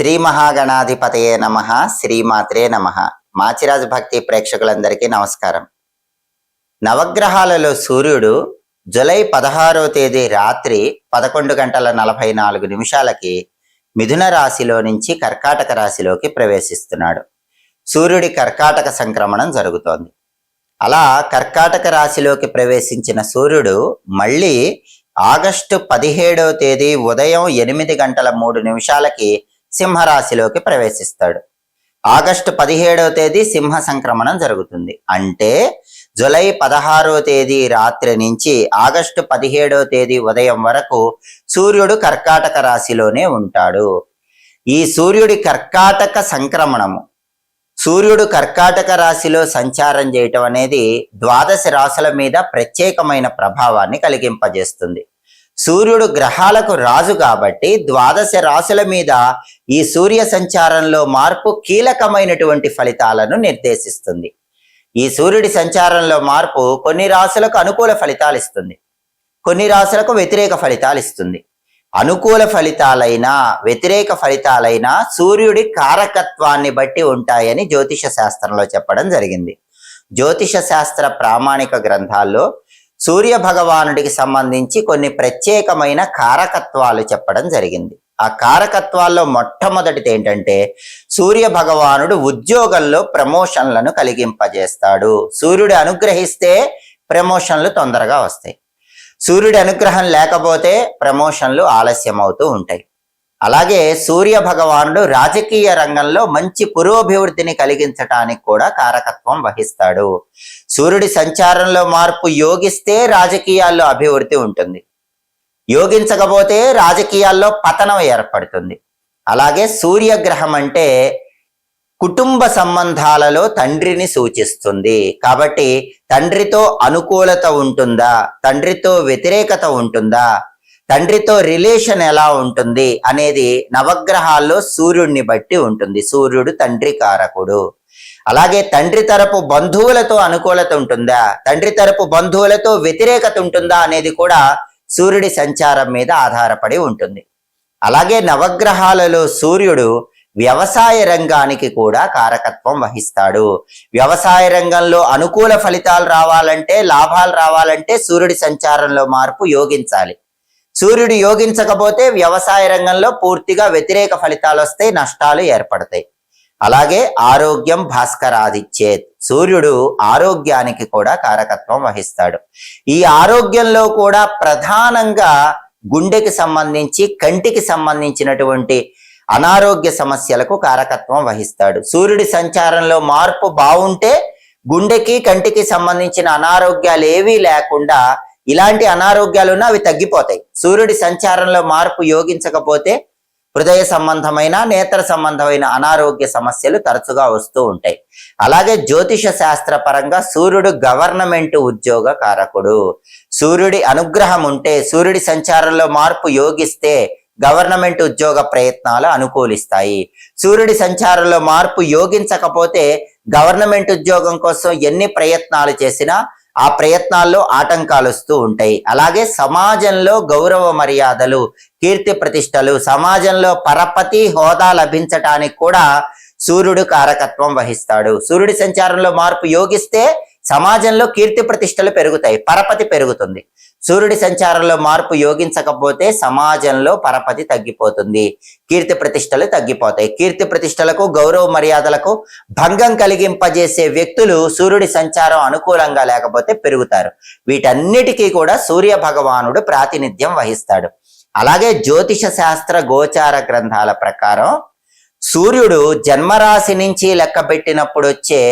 శ్రీ మహాగణాధిపతయే నమః. శ్రీమాత్రే నమః. మాచిరాజు భక్తి ప్రేక్షకులందరికీ నమస్కారం. నవగ్రహాలలో సూర్యుడు జూలై 16వ తేదీ రాత్రి 11:44 మిథున రాశిలో నుంచి కర్కాటక రాశిలోకి ప్రవేశిస్తున్నాడు. సూర్యుడి కర్కాటక సంక్రమణం జరుగుతోంది. అలా కర్కాటక రాశిలోకి ప్రవేశించిన సూర్యుడు మళ్ళీ ఆగస్టు 17వ తేదీ ఉదయం 8:03 సింహరాశిలోకి ప్రవేశిస్తాడు. ఆగస్టు 17వ తేదీ సింహ సంక్రమణం జరుగుతుంది. అంటే జూలై 16వ తేదీ రాత్రి నుంచి ఆగస్టు 17వ తేదీ ఉదయం వరకు సూర్యుడు కర్కాటక రాశిలోనే ఉంటాడు. ఈ సూర్యుడి కర్కాటక సంక్రమణము, సూర్యుడు కర్కాటక రాశిలో సంచారం చేయటం అనేది ద్వాదశ రాశుల మీద ప్రత్యేకమైన ప్రభావాన్ని కలిగింపజేస్తుంది. సూర్యుడు గ్రహాలకు రాజు కాబట్టి ద్వాదశ రాశుల మీద ఈ సూర్య సంచారంలో మార్పు కీలకమైనటువంటి ఫలితాలను నిర్దేశిస్తుంది. ఈ సూర్యుడి సంచారంలో మార్పు కొన్ని రాశులకు అనుకూల ఫలితాలు ఇస్తుంది, కొన్ని రాశులకు వ్యతిరేక ఫలితాలు ఇస్తుంది. అనుకూల ఫలితాలైనా వ్యతిరేక ఫలితాలైనా సూర్యుడి కారకత్వాన్ని బట్టి ఉంటాయని జ్యోతిష శాస్త్రంలో చెప్పడం జరిగింది. జ్యోతిష శాస్త్ర ప్రామాణిక గ్రంథాల్లో సూర్య భగవానుడికి సంబంధించి కొన్ని ప్రత్యేకమైన కారకత్వాలు చెప్పడం జరిగింది. ఆ కారకత్వాల్లో మొట్టమొదటిది ఏంటంటే సూర్య భగవానుడు ఉద్యోగంలో ప్రమోషన్లను కలిగింపజేస్తాడు. సూర్యుడు అనుగ్రహిస్తే ప్రమోషన్లు తొందరగా వస్తాయి, సూర్యుడి అనుగ్రహం లేకపోతే ప్రమోషన్లు ఆలస్యం అవుతూ ఉంటాయి. అలాగే సూర్య భగవానుడు రాజకీయ రంగంలో మంచి పురోభివృద్ధిని కలిగించటానికి కూడా కారకత్వం వహిస్తాడు. సూర్యుడి సంచారంలో మార్పు యోగిస్తే రాజకీయాల్లో అభివృద్ధి ఉంటుంది, యోగించకపోతే రాజకీయాల్లో పతనం ఏర్పడుతుంది. అలాగే సూర్యగ్రహం అంటే కుటుంబ సంబంధాలలో తండ్రిని సూచిస్తుంది. కాబట్టి తండ్రితో అనుకూలత ఉంటుందా, తండ్రితో వ్యతిరేకత ఉంటుందా, తండ్రితో రిలేషన్ ఎలా ఉంటుంది అనేది నవగ్రహాల్లో సూర్యుడిని బట్టి ఉంటుంది. సూర్యుడు తండ్రి కారకుడు. అలాగే తండ్రి తరపు బంధువులతో అనుకూలత ఉంటుందా, తండ్రి తరపు బంధువులతో వ్యతిరేకత ఉంటుందా అనేది కూడా సూర్యుడి సంచారం మీద ఆధారపడి ఉంటుంది. అలాగే నవగ్రహాలలో సూర్యుడు వ్యవసాయ రంగానికి కూడా కారకత్వం వహిస్తాడు. వ్యవసాయ రంగంలో అనుకూల ఫలితాలు రావాలంటే, లాభాలు రావాలంటే సూర్యుడి సంచారంలో మార్పు యోగించాలి. సూర్యుడు యోగించకపోతే వ్యవసాయ రంగంలో పూర్తిగా వ్యతిరేక ఫలితాలు వస్తాయి, నష్టాలు ఏర్పడతాయి. అలాగే ఆరోగ్యం భాస్కరాదిచ్చేత్, సూర్యుడు ఆరోగ్యానికి కూడా కారకత్వం వహిస్తాడు. ఈ ఆరోగ్యంలో కూడా ప్రధానంగా గుండెకి సంబంధించి, కంటికి సంబంధించినటువంటి అనారోగ్య సమస్యలకు కారకత్వం వహిస్తాడు. సూర్యుడి సంచారంలో మార్పు బాగుంటే గుండెకి కంటికి సంబంధించిన అనారోగ్యాలు ఏవీ లేకుండా, ఇలాంటి అనారోగ్యాలున్నా అవి తగ్గిపోతాయి. సూర్యుడి సంచారంలో మార్పు యోగించకపోతే హృదయ సంబంధమైన, నేత్ర సంబంధమైన అనారోగ్య సమస్యలు తరచుగా వస్తూ ఉంటాయి. అలాగే జ్యోతిష శాస్త్ర పరంగా సూర్యుడు గవర్నమెంట్ ఉద్యోగ కారకుడు. సూర్యుడి అనుగ్రహం ఉంటే, సూర్యుడి సంచారంలో మార్పు యోగిస్తే గవర్నమెంట్ ఉద్యోగ ప్రయత్నాలు అనుకూలిస్తాయి. సూర్యుడి సంచారంలో మార్పు యోగించకపోతే గవర్నమెంట్ ఉద్యోగం కోసం ఎన్ని ప్రయత్నాలు చేసినా ఆ ప్రయత్నాల్లో ఆటంకాలు వస్తూ ఉంటాయి. అలాగే సమాజంలో గౌరవ మర్యాదలు, కీర్తి ప్రతిష్టలు, సమాజంలో పరపతి హోదా లభించటానికి కూడా సూర్యుడు కారకత్వం వహిస్తాడు. సూర్యుడి సంచారంలో మార్పు యోగిస్తే సమాజంలో కీర్తి ప్రతిష్టలు పెరుగుతాయి, పరపతి పెరుగుతుంది. సూర్యుడి సంచారంలో మార్పు యోగించకపోతే సమాజంలో పరపతి తగ్గిపోతుంది, కీర్తి ప్రతిష్టలు తగ్గిపోతాయి. కీర్తి ప్రతిష్టలకు, గౌరవ మర్యాదలకు భంగం కలిగింపజేసే వ్యక్తులు సూర్యుడి సంచారం అనుకూలంగా లేకపోతే పెరుగుతారు. వీటన్నిటికీ కూడా సూర్య భగవానుడు ప్రాతినిధ్యం వహిస్తాడు. అలాగే జ్యోతిష శాస్త్ర గోచార గ్రంథాల ప్రకారం సూర్యుడు జన్మరాశి నుంచి లెక్క పెట్టినప్పుడు వచ్చే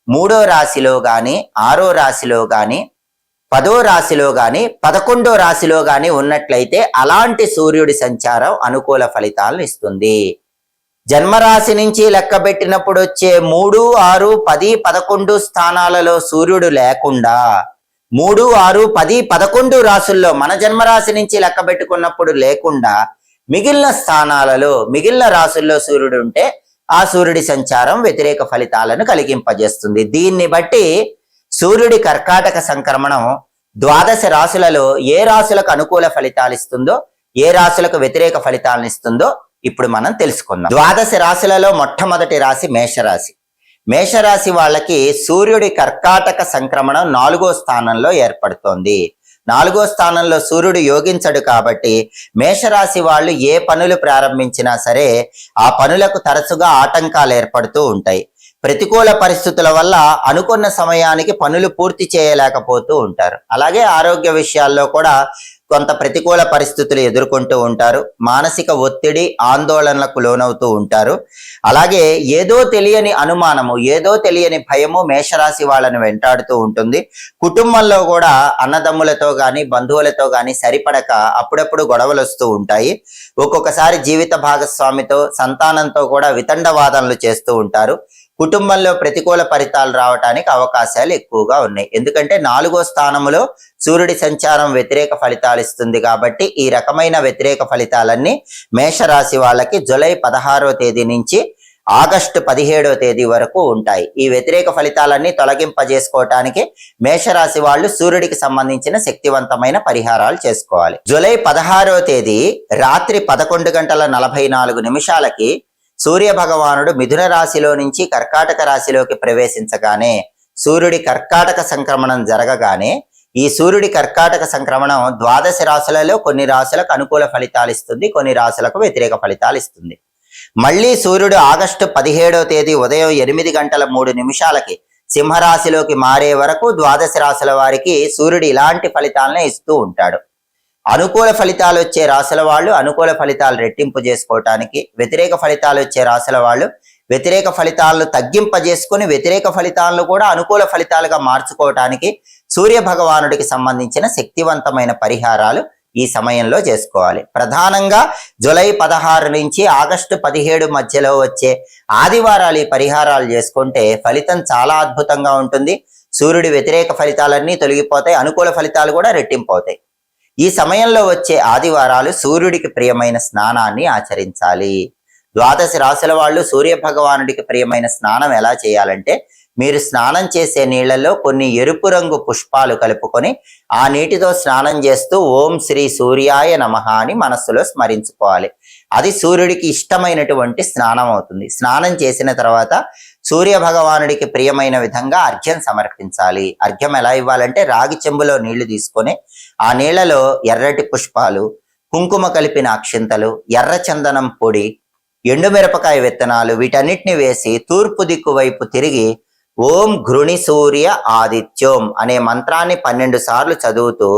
3వ రాశిలో గాని, 6వ రాశిలో గాని, 10వ రాశిలో గాని, 11వ రాశిలో గాని ఉన్నట్లయితే అలాంటి సూర్యుడి సంచారం అనుకూల ఫలితాలను ఇస్తుంది. జన్మరాశి నుంచి లెక్క పెట్టినప్పుడు వచ్చే 3, 6, 10, 11 స్థానాలలో సూర్యుడు లేకుండా 3, 6, 10, 11 రాశుల్లో మన జన్మరాశి నుంచి లెక్క పెట్టుకున్నప్పుడు లేకుండా మిగిలిన స్థానాలలో, మిగిలిన రాశుల్లో సూర్యుడు ఉంటే ఆ సూర్యుడి సంచారం వ్యతిరేక ఫలితాలను కలిగింపజేస్తుంది. దీన్ని బట్టి సూర్యుడి కర్కాటక సంక్రమణం ద్వాదశ రాశులలో ఏ రాశులకు అనుకూల ఫలితాలు ఇస్తుందో, ఏ రాశులకు వ్యతిరేక ఫలితాలను ఇస్తుందో ఇప్పుడు మనం తెలుసుకుందాం. ద్వాదశ రాశులలో మొట్టమొదటి రాశి మేషరాశి. మేషరాశి వాళ్ళకి సూర్యుడి కర్కాటక సంక్రమణం 4వ స్థానంలో ఏర్పడుతోంది. 4వ స్థానంలో సూర్యుడు యోగించడు కాబట్టి మేషరాశి వాళ్ళు ఏ పనులు ప్రారంభించినా సరే ఆ పనులకు తరచుగా ఆటంకాలు ఏర్పడుతూ ఉంటాయి. ప్రతికూల పరిస్థితుల వల్ల అనుకున్న సమయానికి పనులు పూర్తి చేయలేకపోతూ ఉంటారు. అలాగే ఆరోగ్య విషయాల్లో కూడా కొంత ప్రతికూల పరిస్థితులు ఎదుర్కొంటూ ఉంటారు. మానసిక ఒత్తిడి, ఆందోళనలకు లోనవుతూ ఉంటారు. అలాగే ఏదో తెలియని అనుమానము, ఏదో తెలియని భయము మేషరాశి వాళ్ళని వెంటాడుతూ ఉంటుంది. కుటుంబంలో కూడా అన్నదమ్ములతో గాని బంధువులతో గాని సరిపడక అప్పుడప్పుడు గొడవలు వస్తూ ఉంటాయి. ఒక్కొక్కసారి జీవిత భాగస్వామితో, సంతానంతో కూడా వితండవాదనలు చేస్తూ ఉంటారు. కుటుంబంలో ప్రతికూల ఫలితాలు రావడానికి అవకాశాలు ఎక్కువగా ఉన్నాయి. ఎందుకంటే 4వ స్థానంలో సూర్యుడి సంచారం వ్యతిరేక ఫలితాలు ఇస్తుంది కాబట్టి ఈ రకమైన వ్యతిరేక ఫలితాలన్నీ మేషరాశి వాళ్ళకి జూలై 16వ తేదీ నుంచి ఆగస్టు 17వ తేదీ వరకు ఉంటాయి. ఈ వ్యతిరేక ఫలితాలన్నీ తొలగింపజేసుకోవటానికి మేషరాశి వాళ్ళు సూర్యుడికి సంబంధించిన శక్తివంతమైన పరిహారాలు చేసుకోవాలి. జూలై 16వ తేదీ రాత్రి 11:44 సూర్య భగవానుడు మిథున రాశిలో నుంచి కర్కాటక రాశిలోకి ప్రవేశించగానే సూర్యుడి కర్కాటక సంక్రమణం జరగగానే ఈ సూర్యుడి కర్కాటక సంక్రమణం ద్వాదశ రాశులలో కొన్ని రాశులకు అనుకూల ఫలితాలు ఇస్తుంది, కొన్ని రాశులకు వ్యతిరేక ఫలితాలు ఇస్తుంది. మళ్ళీ సూర్యుడు ఆగస్టు 17వ తేదీ ఉదయం 8:03 సింహరాశిలోకి మారే వరకు ద్వాదశ రాశుల వారికి సూర్యుడు ఇలాంటి ఫలితాలనే ఇస్తూ ఉంటాడు. అనుకూల ఫలితాలు వచ్చే రాశుల వాళ్ళు అనుకూల ఫలితాలు రెట్టింపు చేసుకోవటానికి, వ్యతిరేక ఫలితాలు వచ్చే రాశుల వాళ్ళు వ్యతిరేక ఫలితాలను తగ్గింపజేసుకుని వ్యతిరేక ఫలితాలను కూడా అనుకూల ఫలితాలుగా మార్చుకోవటానికి సూర్య భగవానుడికి సంబంధించిన శక్తివంతమైన పరిహారాలు ఈ సమయంలో చేసుకోవాలి. ప్రధానంగా జూలై 16 నుంచి ఆగస్టు 17 మధ్యలో వచ్చే ఆదివారాలు ఈ పరిహారాలు చేసుకుంటే ఫలితం చాలా అద్భుతంగా ఉంటుంది. సూర్యుడి వ్యతిరేక ఫలితాలన్నీ తొలగిపోతాయి, అనుకూల ఫలితాలు కూడా రెట్టింపు అవుతాయి. ఈ సమయంలో వచ్చే ఆదివారాలు సూర్యుడికి ప్రియమైన స్నానాన్ని ఆచరించాలి. ద్వాదశ రాశుల వాళ్ళు సూర్య భగవానుడికి ప్రియమైన స్నానం ఎలా చేయాలంటే, మీరు స్నానం చేసే నీళ్లలో కొన్ని ఎరుపు రంగు పుష్పాలు కలుపుకొని ఆ నీటితో స్నానం చేస్తూ ఓం శ్రీ సూర్యాయ నమః అని మనస్సులో స్మరించుకోవాలి. అది సూర్యుడికి ఇష్టమైనటువంటి స్నానం అవుతుంది. స్నానం చేసిన తర్వాత సూర్య భగవానుడికి ప్రియమైన విధంగా అర్ఘ్యం సమర్పించాలి. అర్ఘ్యం ఎలా ఇవ్వాలంటే రాగి చెంబులో నీళ్లు తీసుకొని ఆ నీళ్లలో ఎర్రటి పుష్పాలు, కుంకుమ కలిపిన అక్షింతలు, ఎర్ర చందనం పొడి, ఎండుమిరపకాయ విత్తనాలు వీటన్నిటిని వేసి తూర్పు దిక్కు వైపు తిరిగి ఓం ఘృణి సూర్య ఆదిత్యోం అనే మంత్రాన్ని 12 సార్లు చదువుతూ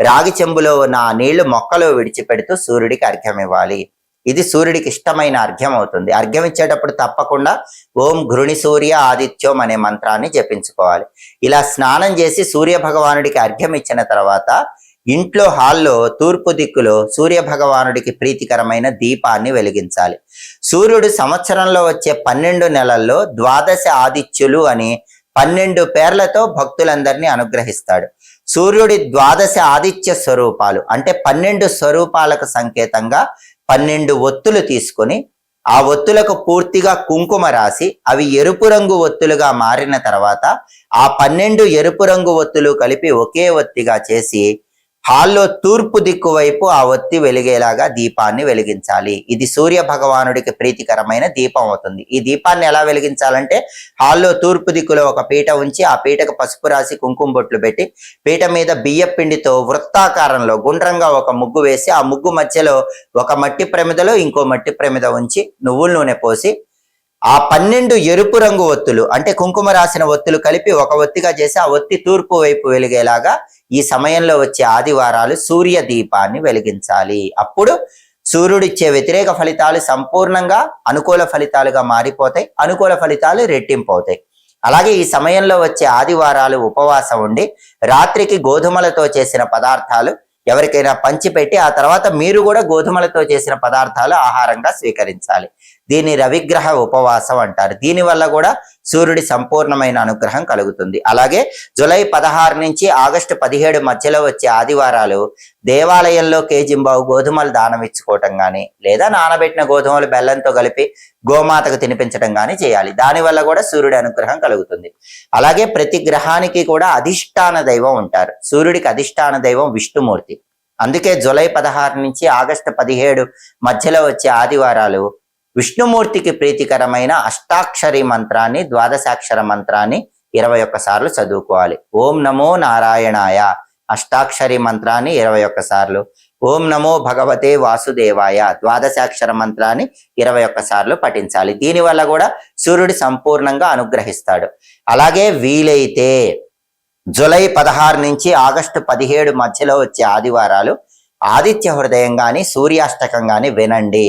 రాగి చెంబులో ఉన్న ఆ నీళ్లు మొక్కలో విడిచిపెడుతూ సూర్యుడికి అర్ఘ్యం ఇవ్వాలి. ఇది సూర్యుడికి ఇష్టమైన అర్ఘ్యం అవుతుంది. అర్ఘ్యం ఇచ్చేటప్పుడు తప్పకుండా ఓం ఘృణి సూర్య ఆదిత్యోం అనే మంత్రాన్ని జపించుకోవాలి. ఇలా స్నానం చేసి సూర్య భగవానుడికి అర్ఘ్యం ఇచ్చిన తర్వాత ఇంట్లో హాల్లో తూర్పు దిక్కులో సూర్య భగవానుడికి ప్రీతికరమైన దీపాన్ని వెలిగించాలి. సూర్యుడు సంవత్సరంలో వచ్చే 12 నెలల్లో ద్వాదశ ఆదిత్యులు అని 12 పేర్లతో భక్తులందరినీ అనుగ్రహిస్తాడు. సూర్యుడి ద్వాదశ ఆదిత్య స్వరూపాలు అంటే 12 స్వరూపాలకు సంకేతంగా 12 ఒత్తులు తీసుకొని ఆ ఒత్తులకు పూర్తిగా కుంకుమ రాసి అవి ఎరుపు రంగు ఒత్తులుగా మారిన తర్వాత ఆ 12 ఎరుపు రంగు ఒత్తులు కలిపి ఒకే ఒత్తిగా చేసి హాల్లో తూర్పు దిక్కు వైపు ఆ ఒత్తి వెలిగేలాగా దీపాన్ని వెలిగించాలి. ఇది సూర్య భగవానుడికి ప్రీతికరమైన దీపం అవుతుంది. ఈ దీపాన్ని ఎలా వెలిగించాలంటే హాల్లో తూర్పు దిక్కులో ఒక పీట ఉంచి ఆ పీటకు పసుపు రాసి కుంకుమ బొట్లు పెట్టి పీట మీద బియ్య పిండితో వృత్తాకారంలో గుండ్రంగా ఒక ముగ్గు వేసి ఆ ముగ్గు మధ్యలో ఒక మట్టి ప్రమిదలో ఇంకో మట్టి ప్రమిద ఉంచి నువ్వుల నూనె పోసి ఆ 12 ఎరుపు రంగు ఒత్తులు అంటే కుంకుమ రాసిన ఒత్తులు కలిపి ఒక ఒత్తిగా చేసి ఆ ఒత్తి తూర్పు వైపు వెలిగేలాగా ఈ సమయంలో వచ్చే ఆదివారాలు సూర్య దీపాన్ని వెలిగించాలి. అప్పుడు సూర్యుడిచ్చే వ్యతిరేక ఫలితాలు సంపూర్ణంగా అనుకూల ఫలితాలుగా మారిపోతాయి, అనుకూల ఫలితాలు రెట్టింపు అవుతాయి. అలాగే ఈ సమయంలో వచ్చే ఆదివారాలు ఉపవాసం ఉండి రాత్రికి గోధుమలతో చేసిన పదార్థాలు ఎవరికైనా పంచిపెట్టి ఆ తర్వాత మీరు కూడా గోధుమలతో చేసిన పదార్థాలు ఆహారంగా స్వీకరించాలి. దీన్ని రవిగ్రహ ఉపవాసం అంటారు. దీనివల్ల కూడా సూర్యుడి సంపూర్ణమైన అనుగ్రహం కలుగుతుంది. అలాగే జూలై 16 నుంచి ఆగస్టు 17 మధ్యలో వచ్చే ఆదివారాలు దేవాలయంలో కేజింబావు గోధుమలు దానం ఇచ్చుకోవటం కానీ లేదా నానబెట్టిన గోధుమలు బెల్లంతో కలిపి గోమాతకు తినిపించడం కానీ చేయాలి. దానివల్ల కూడా సూర్యుడి అనుగ్రహం కలుగుతుంది. అలాగే ప్రతి గ్రహానికి కూడా అధిష్టాన దైవం ఉంటారు. సూర్యుడికి అధిష్టాన దైవం విష్ణుమూర్తి. అందుకే జూలై 16 నుంచి ఆగస్టు 17 మధ్యలో వచ్చే ఆదివారాలు విష్ణుమూర్తికి ప్రీతికరమైన అష్టాక్షరి మంత్రాన్ని, ద్వాదశాక్షర మంత్రాన్ని 21 సార్లు చదువుకోవాలి. ఓం నమో నారాయణాయ అష్టాక్షరి మంత్రాన్ని 21 సార్లు, ఓం నమో భగవతే వాసుదేవాయ ద్వాదశాక్షర మంత్రాన్ని 21 సార్లు పఠించాలి. దీనివల్ల కూడా సూర్యుడు సంపూర్ణంగా అనుగ్రహిస్తాడు. అలాగే వీలైతే జూలై 16 నుంచి ఆగస్టు 17 మధ్యలో వచ్చే ఆదివారాలు ఆదిత్య హృదయం గాని, సూర్యాష్టకం గాని వినండి.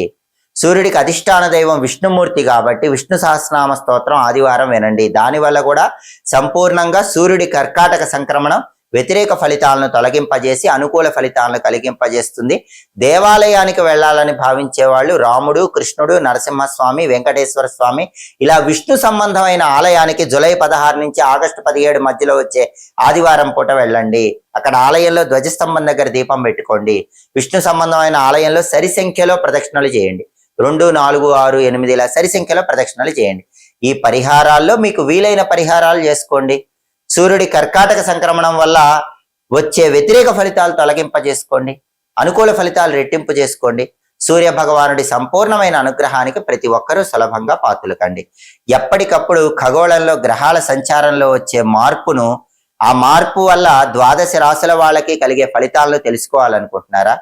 సూర్యుడికి అధిష్టాన దైవం విష్ణుమూర్తి కాబట్టి విష్ణు సహస్రనామ స్తోత్రం ఆదివారం వినండి. దానివల్ల కూడా సంపూర్ణంగా సూర్యుడి కర్కాటక సంక్రమణం వ్యతిరేక ఫలితాలను తొలగింపజేసి అనుకూల ఫలితాలను కలిగింపజేస్తుంది. దేవాలయానికి వెళ్ళాలని భావించే వాళ్ళు రాముడు, కృష్ణుడు, నరసింహస్వామి, వెంకటేశ్వర స్వామి ఇలా విష్ణు సంబంధమైన ఆలయానికి జూలై 16 నుంచి ఆగస్టు 17 మధ్యలో వచ్చే ఆదివారం పూట వెళ్ళండి. అక్కడ ఆలయంలో ధ్వజస్తంభం దగ్గర దీపం పెట్టుకోండి. విష్ణు సంబంధమైన ఆలయంలో సరి సంఖ్యలో ప్రదక్షిణలు చేయండి. 2, 4, 6, 8 ఇలా సరి సంఖ్యలో ప్రదక్షిణలు చేయండి. ఈ పరిహారాల్లో మీకు వీలైన పరిహారాలు చేసుకోండి. సూర్యుడి కర్కాటక సంక్రమణం వల్ల వచ్చే వ్యతిరేక ఫలితాలు తొలగింపజేసుకోండి, అనుకూల ఫలితాలు రెట్టింపు చేసుకోండి. సూర్య భగవానుడి సంపూర్ణమైన అనుగ్రహానికి ప్రతి ఒక్కరూ సులభంగా పాత్రలు కండి. ఎప్పటికప్పుడు ఖగోళంలో గ్రహాల సంచారంలో వచ్చే మార్పును, ఆ మార్పు వల్ల 12 రాశుల వాళ్ళకి కలిగే ఫలితాలను తెలుసుకోవాలనుకుంటున్నారా?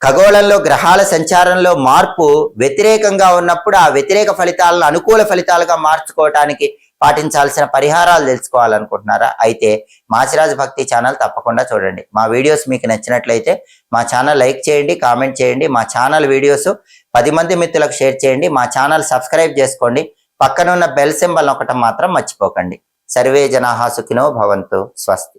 ఖగోళంలో గ్రహాల సంచారంలో మార్పు వ్యతిరేకంగా ఉన్నప్పుడు ఆ వ్యతిరేక ఫలితాలను అనుకూల ఫలితాలుగా మార్చుకోవటానికి పాటించాల్సిన పరిహారాలు తెలుసుకోవాలనుకుంటున్నారా? అయితే మాచిరాజు భక్తి ఛానల్ తప్పకుండా చూడండి. మా వీడియోస్ మీకు నచ్చినట్లయితే మా ఛానల్ లైక్ చేయండి, కామెంట్ చేయండి. మా ఛానల్ వీడియోస్ 10 మంది మిత్రులకు షేర్ చేయండి. మా ఛానల్ సబ్స్క్రైబ్ చేసుకోండి. పక్కనున్న బెల్ సింబల్ నొక్కటం మాత్రం మర్చిపోకండి. సర్వే జనాః సుఖినో భవంతు. స్వస్తి.